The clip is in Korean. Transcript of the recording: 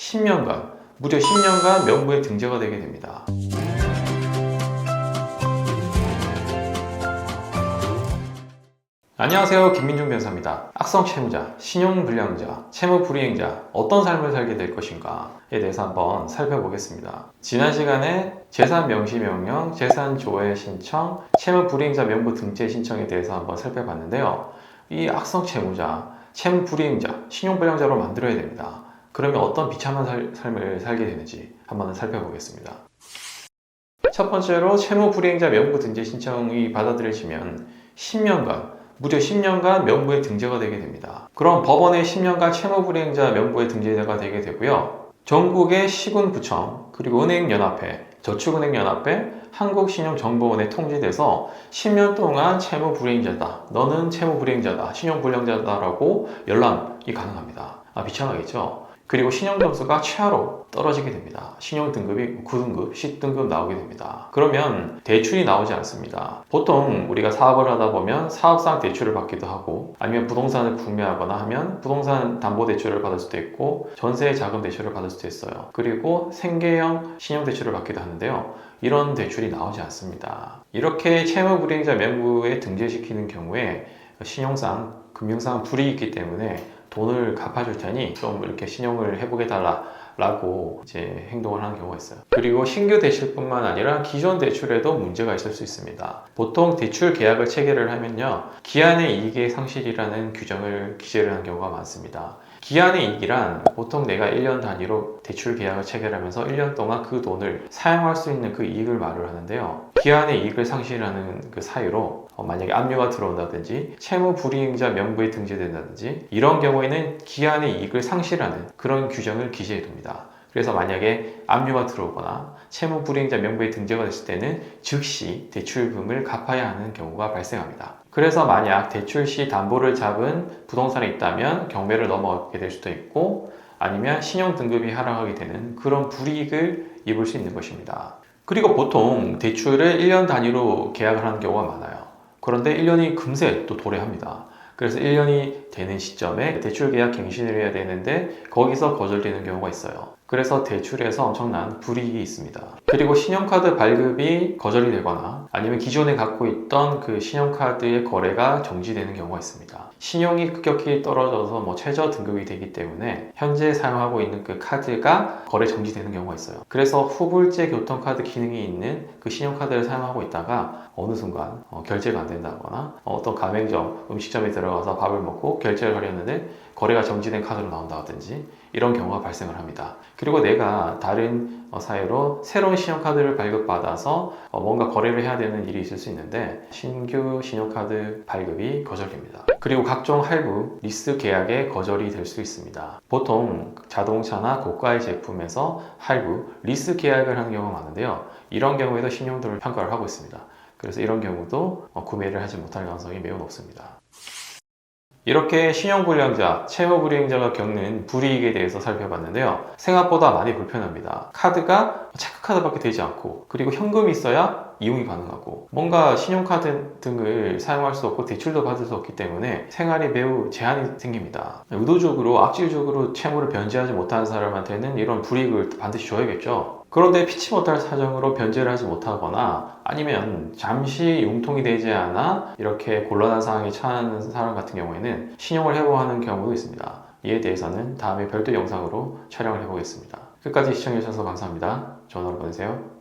10년간, 무려 10년간 명부에 등재가 되게 됩니다. 안녕하세요, 김민중 변호사입니다. 악성 채무자, 신용불량자, 채무불이행자 어떤 삶을 살게 될 것인가에 대해서 한번 살펴보겠습니다. 지난 시간에 재산명시명령, 재산조회 신청, 채무불이행자 명부 등재 신청에 대해서 한번 살펴봤는데요. 이 악성 채무자, 채무불이행자, 신용불량자로 만들어야 됩니다. 그러면 어떤 비참한 삶을 살게 되는지 한번 살펴보겠습니다. 첫 번째로 채무불이행자 명부 등재 신청이 받아들여지면 10년간 무려 10년간 명부에 등재가 되게 됩니다. 그럼 법원의 10년간 채무불이행자 명부에 등재가 되게 되고요. 전국의 시군구청, 그리고 은행연합회, 저축은행연합회, 한국신용정보원에 통지돼서 10년 동안 채무불이행자다, 너는 채무불이행자다, 신용불량자다라고 연락이 가능합니다. 비참하겠죠? 그리고 신용점수가 최하로 떨어지게 됩니다. 신용등급이 9등급, 10등급 나오게 됩니다. 그러면 대출이 나오지 않습니다. 보통 우리가 사업을 하다 보면 사업상 대출을 받기도 하고, 아니면 부동산을 구매하거나 하면 부동산 담보대출을 받을 수도 있고, 전세 자금 대출을 받을 수도 있어요. 그리고 생계형 신용대출을 받기도 하는데요. 이런 대출이 나오지 않습니다. 이렇게 채무불이행자 명부에 등재시키는 경우에 신용상, 금융상 불이익이 있기 때문에 돈을 갚아줄 테니 좀 이렇게 신용을 해보게 달라고 이제 행동을 하는 경우가 있어요. 그리고 신규 대출뿐만 아니라 기존 대출에도 문제가 있을 수 있습니다. 보통 대출 계약을 체결을 하면요, 기한의 이익의 상실이라는 규정을 기재를 하는 경우가 많습니다. 기한의 이익이란 보통 내가 1년 단위로 대출 계약을 체결하면서 1년 동안 그 돈을 사용할 수 있는 그 이익을 말을 하는데요. 기한의 이익을 상실하는 그 사유로 만약에 압류가 들어온다든지 채무불이행자 명부에 등재된다든지 이런 경우에는 기한의 이익을 상실하는 그런 규정을 기재해 둡니다. 그래서 만약에 압류가 들어오거나 채무불이행자 명부에 등재가 됐을 때는 즉시 대출금을 갚아야 하는 경우가 발생합니다. 그래서 만약 대출 시 담보를 잡은 부동산이 있다면 경매를 넘어가게 될 수도 있고, 아니면 신용등급이 하락하게 되는 그런 불이익을 입을 수 있는 것입니다. 그리고 보통 대출을 1년 단위로 계약을 하는 경우가 많아요. 그런데 1년이 금세 또 도래합니다. 그래서 1년이 되는 시점에 대출 계약 갱신을 해야 되는데 거기서 거절되는 경우가 있어요. 그래서 대출에서 엄청난 불이익이 있습니다. 그리고 신용카드 발급이 거절이 되거나 아니면 기존에 갖고 있던 그 신용카드의 거래가 정지되는 경우가 있습니다. 신용이 급격히 떨어져서 최저 등급이 되기 때문에 현재 사용하고 있는 그 카드가 거래 정지되는 경우가 있어요. 그래서 후불제 교통카드 기능이 있는 그 신용카드를 사용하고 있다가 어느 순간 결제가 안 된다거나 어떤 가맹점, 음식점에 들어가서 밥을 먹고 결제를 하려는데 거래가 정지된 카드로 나온다든지 이런 경우가 발생을 합니다. 그리고 내가 다른 사유로 새로운 신용카드를 발급받아서 뭔가 거래를 해야 되는 일이 있을 수 있는데 신규 신용카드 발급이 거절됩니다. 그리고 각종 할부, 리스 계약에 거절이 될 수 있습니다. 보통 자동차나 고가의 제품에서 할부, 리스 계약을 하는 경우가 많은데요. 이런 경우에도 신용도를 평가를 하고 있습니다. 그래서 이런 경우도 구매를 하지 못할 가능성이 매우 높습니다. 이렇게 신용불량자, 채무불이행자가 겪는 불이익에 대해서 살펴봤는데요. 생각보다 많이 불편합니다. 카드가 체크카드밖에 되지 않고, 그리고 현금이 있어야 이용이 가능하고, 뭔가 신용카드 등을 사용할 수 없고 대출도 받을 수 없기 때문에 생활이 매우 제한이 생깁니다. 의도적으로, 악질적으로 채무를 변제하지 못하는 사람한테는 이런 불이익을 반드시 줘야겠죠. 그런데 피치 못할 사정으로 변제를 하지 못하거나 아니면 잠시 융통이 되지 않아 이렇게 곤란한 상황에 처하는 사람 같은 경우에는 신용을 회복하는 경우도 있습니다. 이에 대해서는 다음에 별도 영상으로 촬영을 해보겠습니다. 끝까지 시청해주셔서 감사합니다. 좋은 하루 보내세요.